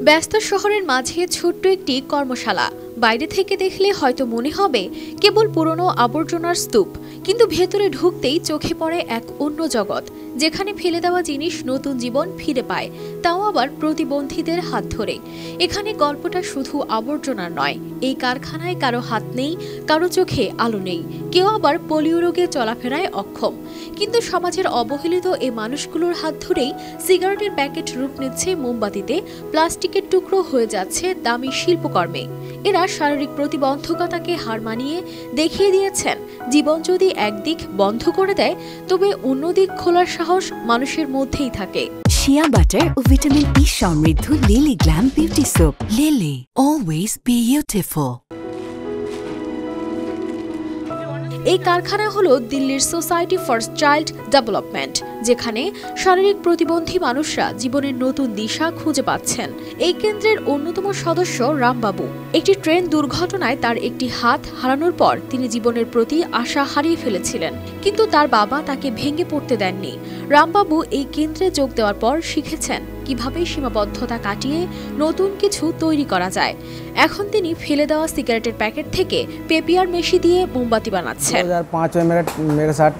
ব্যস্ত শহরের মাঝে ছোট্ট একটি কর্মশালা। বাইরে থেকে দেখলে হয়তো মনে হবে কেবল পুরনো আবর্জনার স্তূপ, কিন্তু ভেতরে ঢুকতেই চোখে পড়ে এক অন্য জগৎ, যেখানে ফেলে দেওয়া জিনিস নতুন জীবন ফিরে পায়, তাও আবার প্রতিবন্ধীদের হাত ধরে। এখানে গল্পটা শুধু আবর্জনার নয়। এই কারখানায় কারো হাত নেই, কারো চোখে আলো নেই, কেউ আবার পোলিও রোগে চলাফেরায় অক্ষম, কিন্তু সমাজের অবহেলিত এই মানুষগুলোর হাত ধরেই সিগারেটের প্যাকেট রূপ নিচ্ছে মোমবাতিতে, প্লাস্টিকের টুকরো হয়ে যাচ্ছে দামি শিল্পকর্মে। এরা শারীরিক প্রতিবন্ধকতাকে হার মানিয়ে দেখিয়ে দিয়েছেন, জীবন যদি একদিক বন্ধ করে দেয়, তবে অন্য দিক খোলার সাহস মানুষের মধ্যেই থাকে। শিয়া বাটার ও ভিটামিন ই সমৃদ্ধ lily glam beauty soap. Lily, always beautiful. এই কারখানা হলো দিল্লির সোসাইটি ফর চাইল্ড ডেভেলপমেন্ট, যেখানে শারীরিক প্রতিবন্ধী মানুষরা জীবনের নতুন দিশা খুঁজে পাচ্ছেন। এই কেন্দ্রের অন্যতম সদস্য রামবাবু। একটি ট্রেন দুর্ঘটনায় তার একটি হাত হারানোর পর তিনি জীবনের প্রতি আশা হারিয়ে ফেলেছিলেন, কিন্তু তার বাবা তাকে ভেঙে পড়তে দেননি। রামবাবু এই কেন্দ্রে যোগ দেওয়ার পর শিখেছেন কিভাবে সীমাবদ্ধতা কাটিয়ে নতুন কিছু তৈরি করা যায়। এখন তিনি ফেলে দেওয়া সিগারেটের প্যাকেট থেকে পেপিয়ার মেশি দিয়ে মোমবাতি বানাচ্ছেন। 2005 में मेरे साथ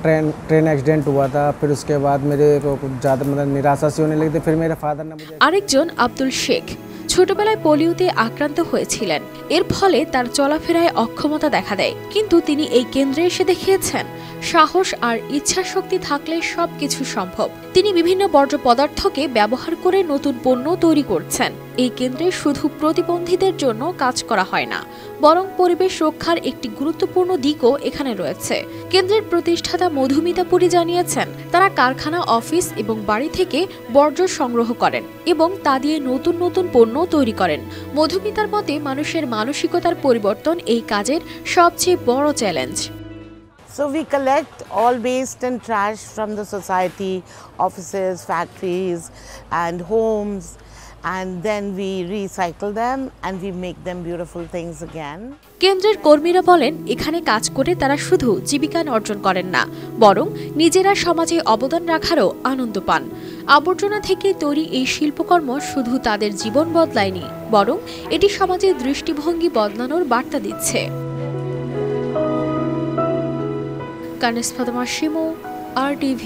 ट्रेन एक्सीडेंट हुआ था। फिर उसके बाद मेरे को कुछ ज़्यादा निराशा सी होने लगी थी। फिर मेरे फादर ने मुझे আরেকজন আব্দুল শেখ ছোটবেলায় পোলিওতে আক্রান্ত হয়েছিলেন। এর ফলে তার চলাফেরায় অক্ষমতা দেখা দেয়, কিন্তু তিনি এই কেন্দ্রে এসে দেখিয়েছেন সাহস আর ইচ্ছা শক্তি থাকলে সবকিছু সম্ভব। তিনি বিভিন্ন বর্জ্য পদার্থকে ব্যবহার করে নতুন পণ্য তৈরি করছেন। এই কেন্দ্রে শুধু প্রতিবন্ধীদের জন্য কাজ করা হয় না, বরং পরিবেশ রক্ষার একটি গুরুত্বপূর্ণ দিকও এখানে রয়েছে। কেন্দ্রের প্রতিষ্ঠাতা মধুমিতা পুরী জানিয়েছেন, তারা কারখানা, অফিস এবং বাড়ি থেকে বর্জ্য সংগ্রহ করেন এবং তা দিয়ে নতুন নতুন পণ্য তৈরি করেন। মধুমিতার মতে মানুষের মানসিকতার পরিবর্তন এই কাজের সবচেয়ে বড় challenge. So we collect all waste and trash from the society, offices, factories and homes, and then we recycle them and we make them beautiful things again. কেন্দ্রের কর্মীরা বলেন, এখানে কাজ করে তারা শুধু জীবিকা অর্জন করেন না, বরং নিজেরা সমাজে অবদান রাখারও আনন্দ পান। আবর্জনা থেকে তৈরি এই শিল্পকর্ম শুধু তাদের জীবন বদলায়নি, বরং এটি সমাজের দৃষ্টিভঙ্গি বদলানোর বার্তা দিচ্ছে। কানিস ফাতেমা শিমু, RTV।